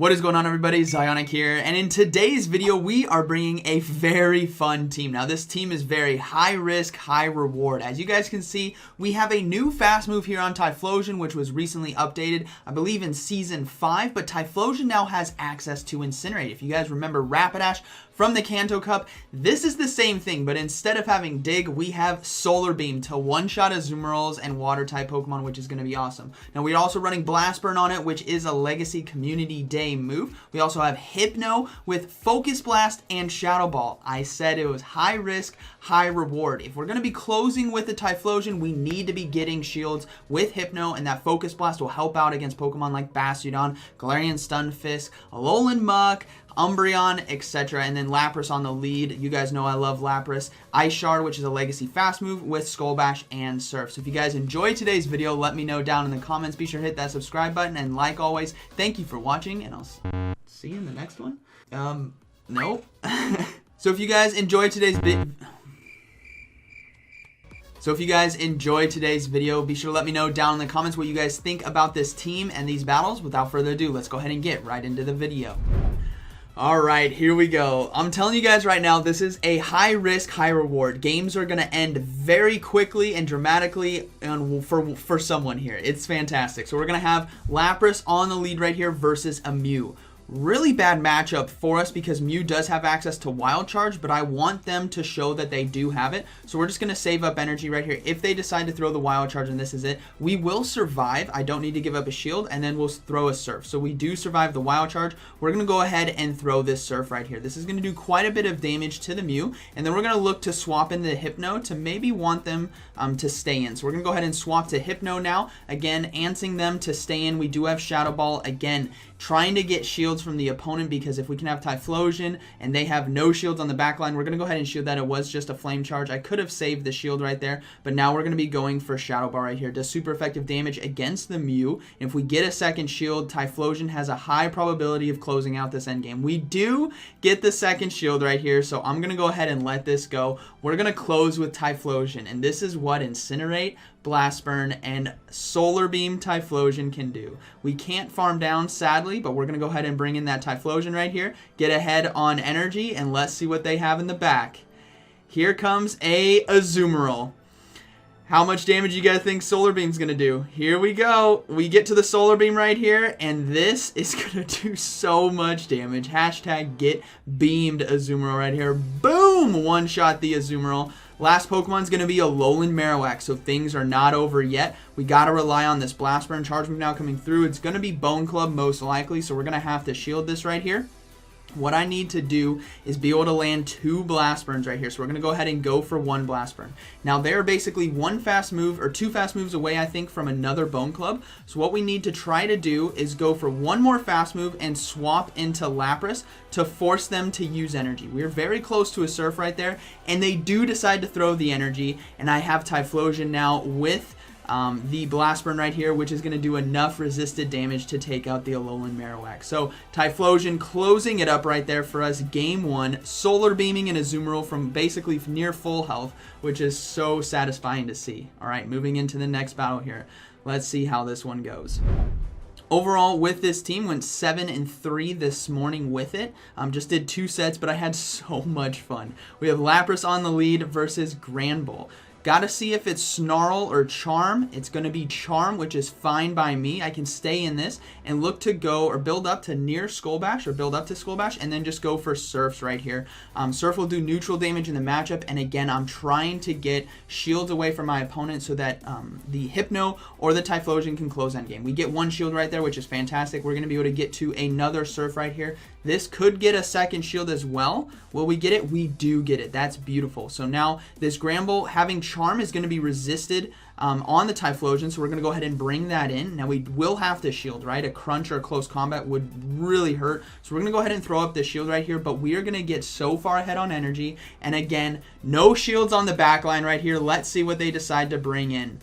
What is going on, everybody? ZyoniK here, and in today's video we are bringing a very fun team. Now this team is very high risk, high reward. As you guys can see, we have a new fast move here on Typhlosion, which was recently updated, I believe in Season 5, but Typhlosion now has access to Incinerate. If you guys remember Rapidash from the Kanto Cup, this is the same thing, but instead of having Dig, we have Solar Beam to one-shot Azumarills and Water-type Pokemon, which is going to be awesome. Now we're also running Blast Burn on it, which is a Legacy Community Day move. We also have Hypno with Focus Blast and Shadow Ball. I said it was high risk, high reward. If we're going to be closing with the Typhlosion, we need to be getting shields with Hypno, and that Focus Blast will help out against Pokemon like Bastiodon, Galarian Stunfisk, Alolan Muck, Umbreon, etc. And then Lapras on the lead. You guys know I love Lapras. Ice Shard, which is a legacy fast move with Skull Bash and Surf. So if you guys enjoyed today's video, let me know down in the comments. Be sure to hit that subscribe button, and like always, thank you for watching, and I'll see you in the next one. Nope. So if you guys enjoyed today's video, be sure to let me know down in the comments what you guys think about this team and these battles. Without further ado, let's go ahead and get right into the video. Alright, here we go. I'm telling you guys right now, this is a high risk, high reward. Games are going to end very quickly and dramatically for someone here. It's fantastic. So we're going to have Lapras on the lead right here versus a Mew. Really bad matchup for us because Mew does have access to Wild Charge, but I want them to show that they do have it. So we're just going to save up energy right here. If they decide to throw the Wild Charge and this is it, we will survive. I don't need to give up a shield, and then we'll throw a Surf. So we do survive the Wild Charge. We're going to go ahead and throw this Surf right here. This is going to do quite a bit of damage to the Mew, and then we're going to look to swap in the Hypno to maybe want them to stay in. So we're going to go ahead and swap to Hypno now. Again, ansing them to stay in. We do have Shadow Ball. Again, trying to get shields from the opponent, because if we can have Typhlosion and they have no shields on the back line, we're going to go ahead and shield that. It was just a Flame Charge. I could have saved the shield right there, but now we're going to be going for Shadow Ball right here. Does super effective damage against the Mew. And if we get a second shield, Typhlosion has a high probability of closing out this endgame. We do get the second shield right here, so I'm going to go ahead and let this go. We're going to close with Typhlosion, and this is what Incinerate, Blast Burn, and Solar Beam Typhlosion can do. We can't farm down, sadly, but we're going to go ahead and bring in that Typhlosion right here, get ahead on energy, and let's see what they have in the back. Here comes a Azumarill. How much damage you guys think Solar Beam's going to do? Here we go. We get to the Solar Beam right here, and this is going to do so much damage. Hashtag get beamed Azumarill right here. Boom! One-shot the Azumarill. Last Pokemon's going to be a Alolan Marowak, so things are not over yet. We got to rely on this Blast Burn charge move now coming through. It's going to be Bone Club most likely, so we're going to have to shield this right here. What I need to do is be able to land 2 Blast Burns right here. So we're going to go ahead and go for 1 Blast Burn. Now they're basically 1 fast move or 2 fast moves away, I think, from another Bone Club. So what we need to try to do is go for 1 more fast move and swap into Lapras to force them to use energy. We're very close to a Surf right there, and they do decide to throw the energy, and I have Typhlosion now with the Blast Burn right here, which is going to do enough resisted damage to take out the Alolan Marowak. So Typhlosion closing it up right there for us. Game 1, Solar Beaming and Azumarill from basically near full health, which is so satisfying to see. Alright, moving into the next battle here. Let's see how this one goes. Overall, with this team, went 7-3 this morning with it. Just did 2 sets, but I had so much fun. We have Lapras on the lead versus Granbull. Got to see if it's Snarl or Charm. It's going to be Charm, which is fine by me. I can stay in this and look to go or build up to near Skull Bash or build up to Skull Bash and then just go for Surfs right here. Surf will do neutral damage in the matchup, and again, I'm trying to get shields away from my opponent so that the Hypno or the Typhlosion can close endgame. We get 1 shield right there, which is fantastic. We're going to be able to get to another Surf right here. This could get a second shield as well. Will we get it? We do get it. That's beautiful. So now this Granbull having Charm is going to be resisted on the Typhlosion, so we're going to go ahead and bring that in. Now we will have to shield, right? A crunch or a close combat would really hurt. So we're going to go ahead and throw up the shield right here, but we are going to get so far ahead on energy. And again, no shields on the back line right here. Let's see what they decide to bring in.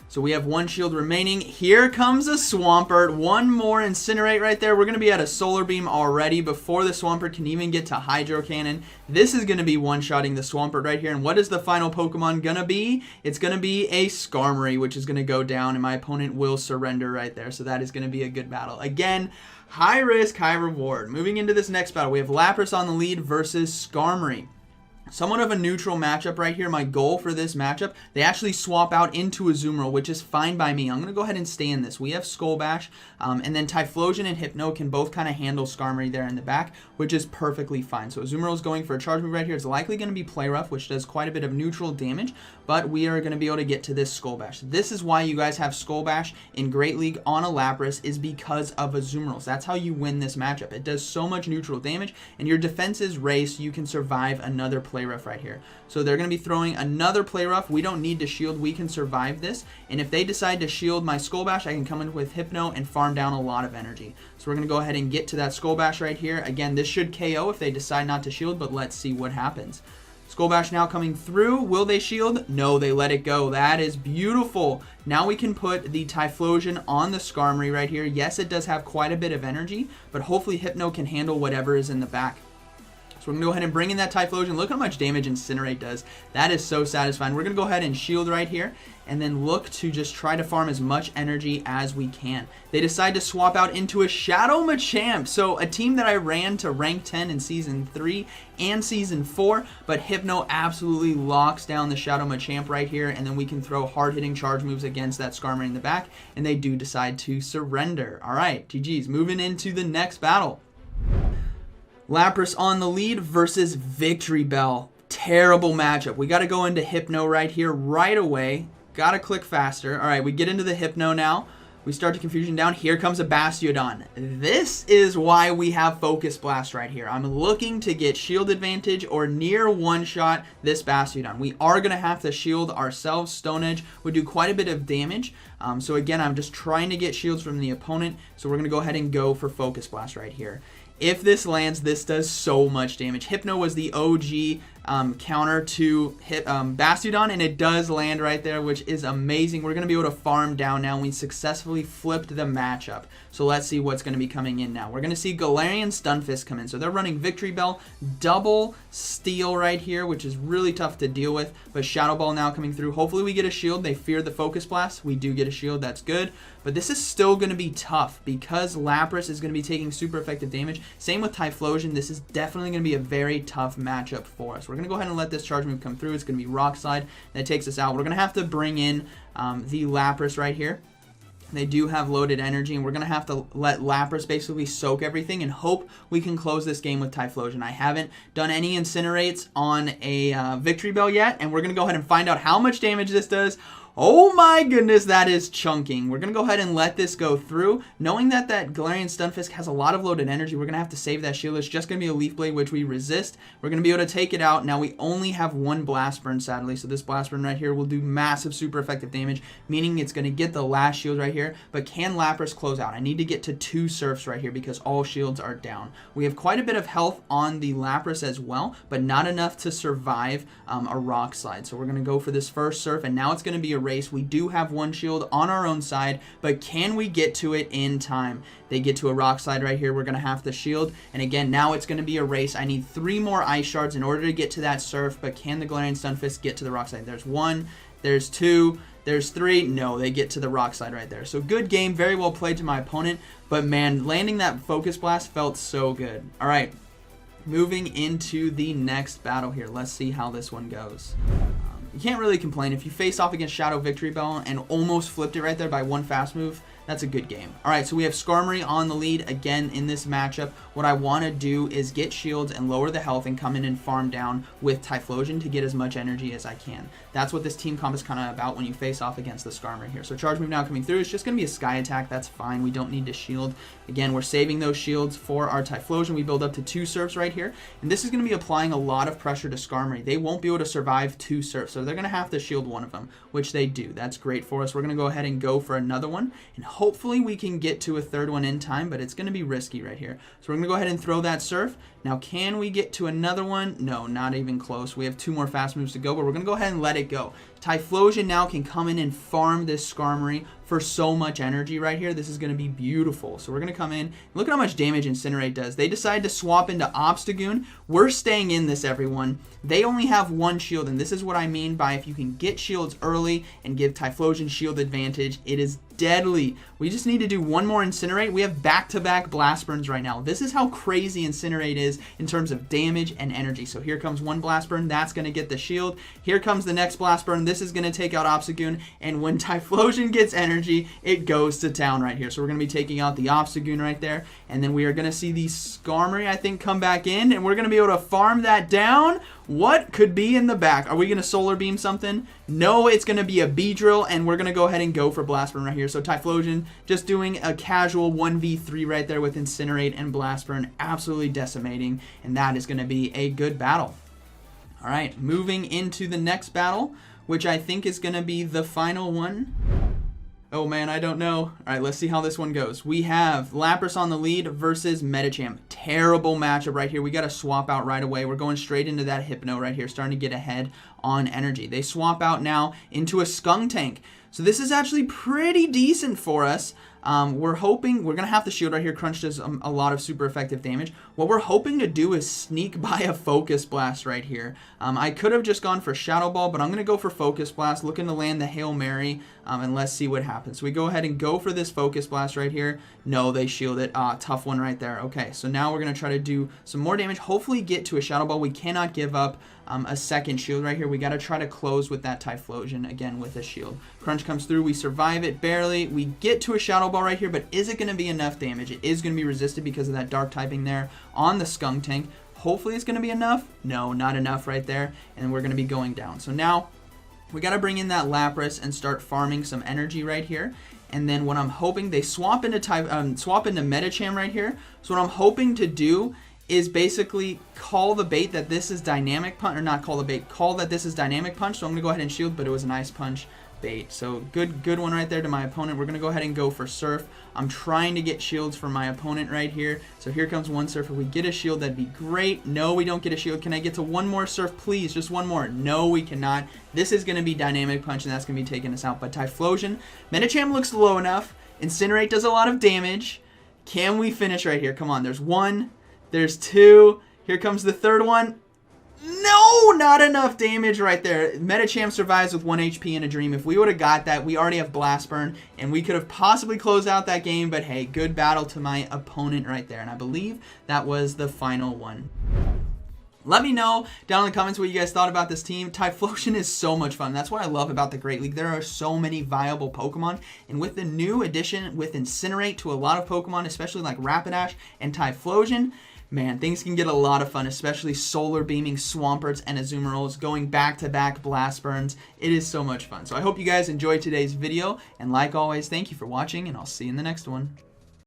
So we have 1 shield remaining. Here comes a Swampert. 1 more Incinerate right there. We're going to be at a Solar Beam already before the Swampert can even get to Hydro Cannon. This is going to be one-shotting the Swampert right here. And what is the final Pokemon going to be? It's going to be a Skarmory, which is going to go down, and my opponent will surrender right there. So that is going to be a good battle. Again, High risk, high reward. Moving into this next battle, we have Lapras on the lead versus Skarmory. Somewhat of a neutral matchup right here. My goal for this matchup, they actually swap out into Azumarill, which is fine by me. I'm going to go ahead and stay in this. We have Skull Bash, and then Typhlosion and Hypno can both kind of handle Skarmory there in the back, which is perfectly fine. So Azumarill is going for a charge move right here. It's likely going to be Play Rough, which does quite a bit of neutral damage, but we are going to be able to get to this Skull Bash. This is why you guys have Skull Bash in Great League on a Lapras, is because of Azumarill. That's how you win this matchup. It does so much neutral damage, and your defense is raised, so you can survive another Play Rough right here. So they're going to be throwing another Play Rough. We don't need to shield. We can survive this. And if they decide to shield my Skull Bash, I can come in with Hypno and farm down a lot of energy. So we're going to go ahead and get to that Skull Bash right here. Again, this should KO if they decide not to shield, but let's see what happens. Skull Bash now coming through. Will they shield? No, they let it go. That is beautiful. Now we can put the Typhlosion on the Skarmory right here. Yes, it does have quite a bit of energy, but hopefully Hypno can handle whatever is in the back. So we're going to go ahead and bring in that Typhlosion. Look how much damage Incinerate does. That is so satisfying. We're going to go ahead and shield right here and then look to just try to farm as much energy as we can. They decide to swap out into a Shadow Machamp. So a team that I ran to rank 10 in Season 3 and Season 4, but Hypno absolutely locks down the Shadow Machamp right here, and then we can throw hard-hitting charge moves against that Skarmory in the back, and they do decide to surrender. All right, GG's. Moving into the next battle. Lapras on the lead versus Victory Bell. Terrible matchup. We got to go into Hypno right here right away. Got to click faster. All right, we get into the Hypno now. We start to Confusion down. Here comes a Bastiodon. This is why we have Focus Blast right here. I'm looking to get shield advantage or near one-shot this Bastiodon. We are going to have to shield ourselves. Stone Edge would do quite a bit of damage. So again, I'm just trying to get shields from the opponent. So we're going to go ahead and go for Focus Blast right here. If this lands, this does so much damage. Hypno was the OG counter to Bastiodon, and it does land right there, which is amazing. We're going to be able to farm down now. We successfully flipped the matchup. So let's see what's going to be coming in now. We're going to see Galarian Stunfisk come in. So they're running Victory Bell, double Steel right here, which is really tough to deal with, but Shadow Ball now coming through. Hopefully we get a shield. They fear the Focus Blast. We do get a shield. That's good. But this is still going to be tough because Lapras is going to be taking super effective damage. Same with Typhlosion. This is definitely going to be a very tough matchup for us. We're going to go ahead and let this charge move come through. It's going to be Rock Slide. That takes us out. We're going to have to bring in the Lapras right here. They do have loaded energy, and we're going to have to let Lapras basically soak everything and hope we can close this game with Typhlosion. I haven't done any Incinerates on a Victory Bell yet, and we're going to go ahead and find out how much damage this does. Oh my goodness, that is chunking. We're going to go ahead and let this go through. Knowing that that Galarian Stunfisk has a lot of loaded energy, we're going to have to save that shield. It's just going to be a Leaf Blade, which we resist. We're going to be able to take it out. Now, we only have one Blast Burn, sadly, so this Blast Burn right here will do massive, super effective damage, meaning it's going to get the last shield right here. But can Lapras close out? I need to get to 2 Surfs right here because all shields are down. We have quite a bit of health on the Lapras as well, but not enough to survive a Rock Slide. So we're going to go for this first Surf, and now it's going to be a race. We do have one shield on our own side, but can we get to it in time? They get to a Rock Slide right here. We're going to have to shield, and again, now it's going to be a race. I need 3 more Ice Shards in order to get to that Surf, but can the Galarian Stunfisk get to the Rock Slide? There's 1, there's 2, there's 3. No, they get to the Rock Slide right there. So good game, very well played to my opponent, but man, landing that Focus Blast felt so good. All right, moving into the next battle here. Let's see how this one goes. You can't really complain. If you face off against Shadow Victory Bell and almost flipped it right there by 1 fast move, that's a good game. All right, so we have Skarmory on the lead again in this matchup. What I want to do is get shields and lower the health and come in and farm down with Typhlosion to get as much energy as I can. That's what this team comp is kind of about when you face off against the Skarmory here. So charge move now coming through. It's just going to be a Sky Attack. That's fine. We don't need to shield. Again, we're saving those shields for our Typhlosion. We build up to 2 Surfs right here. And this is going to be applying a lot of pressure to Skarmory. They won't be able to survive 2 Surfs, so they're going to have to shield one of them, which they do. That's great for us. We're going to go ahead and go for another one, and hopefully we can get to a 3rd one in time, but it's going to be risky right here. So we're going to go ahead and throw that Surf. Now, can we get to another one? No, not even close. We have 2 more fast moves to go, but we're going to go ahead and let it go. Typhlosion now can come in and farm this Skarmory for so much energy right here. This is going to be beautiful. So we're going to come in. Look at how much damage Incinerate does. They decide to swap into Obstagoon. We're staying in this, everyone. They only have one shield, and this is what I mean by if you can get shields early and give Typhlosion shield advantage, it is deadly. We just need to do one more Incinerate. We have back-to-back Blast Burns right now. This is how crazy Incinerate is in terms of damage and energy. So here comes one Blast Burn. That's going to get the shield. Here comes the next Blast Burn. This is going to take out Obstagoon. And when Typhlosion gets energy, it goes to town right here. So we're going to be taking out the Obstagoon right there. And then we are going to see the Skarmory, I think, come back in. And we're going to be able to farm that down. What could be in the back? Are we going to Solar Beam something? No, it's going to be a Beedrill, and we're going to go ahead and go for Blast Burn right here. So Typhlosion just doing a casual 1v3 right there with Incinerate and Blast Burn, absolutely decimating, and that is going to be a good battle. All right, moving into the next battle, which I think is going to be the final one. Oh man, I don't know. All right, let's see how this one goes. We have Lapras on the lead versus Medicham. Terrible matchup right here. We got to swap out right away. We're going straight into that Hypno right here, starting to get ahead on energy. They swap out now into a Skuntank. So this is actually pretty decent for us. We're hoping, we're going to have the shield right here. Crunch does a lot of super effective damage. What we're hoping to do is sneak by a Focus Blast right here. I could have just gone for Shadow Ball, but I'm going to go for Focus Blast, looking to land the Hail Mary, and let's see what happens. So we go ahead and go for this Focus Blast right here. No, they shield it. Tough one right there. Okay, so now we're going to try to do some more damage, hopefully get to a Shadow Ball. We cannot give up a second shield right here. We got to try to close with that Typhlosion again with a shield. Crunch comes through. We survive it barely. We get to a Shadow Ball right here, but is it going to be enough damage? It is going to be resisted because of that dark typing there on the Skuntank. Hopefully it's going to be enough. No, not enough right there, and we're going to be going down. So now we got to bring in that Lapras and start farming some energy right here. And then what I'm hoping, they swap into Medicham right here. So what I'm hoping to do is basically call the bait that this is Dynamic Punch, or not call the bait, call that this is Dynamic Punch. So I'm going to go ahead and shield, but it was an Ice Punch bait. So good one right there to my opponent. We're going to go ahead and go for Surf. I'm trying to get shields for my opponent right here. So here comes one Surf. If we get a shield, that'd be great. No, we don't get a shield. Can I get to one more Surf, please? Just one more. No, we cannot. This is going to be Dynamic Punch, and that's going to be taking us out. But Typhlosion, Medicham looks low enough. Incinerate does a lot of damage. Can we finish right here? Come on, there's one. There's two. Here comes the third one. No, not enough damage right there. Medicham survives with 1 HP in a dream. If we would have got that, we already have Blast Burn, and we could have possibly closed out that game. But hey, good battle to my opponent right there. And I believe that was the final one. Let me know down in the comments what you guys thought about this team. Typhlosion is so much fun. That's what I love about the Great League. There are so many viable Pokemon. And with the new addition with Incinerate to a lot of Pokemon, especially like Rapidash and Typhlosion, man, things can get a lot of fun, especially Solar Beaming Swamperts and Azumarills, going back-to-back Blast Burns. It is so much fun. So I hope you guys enjoyed today's video. And like always, thank you for watching, and I'll see you in the next one.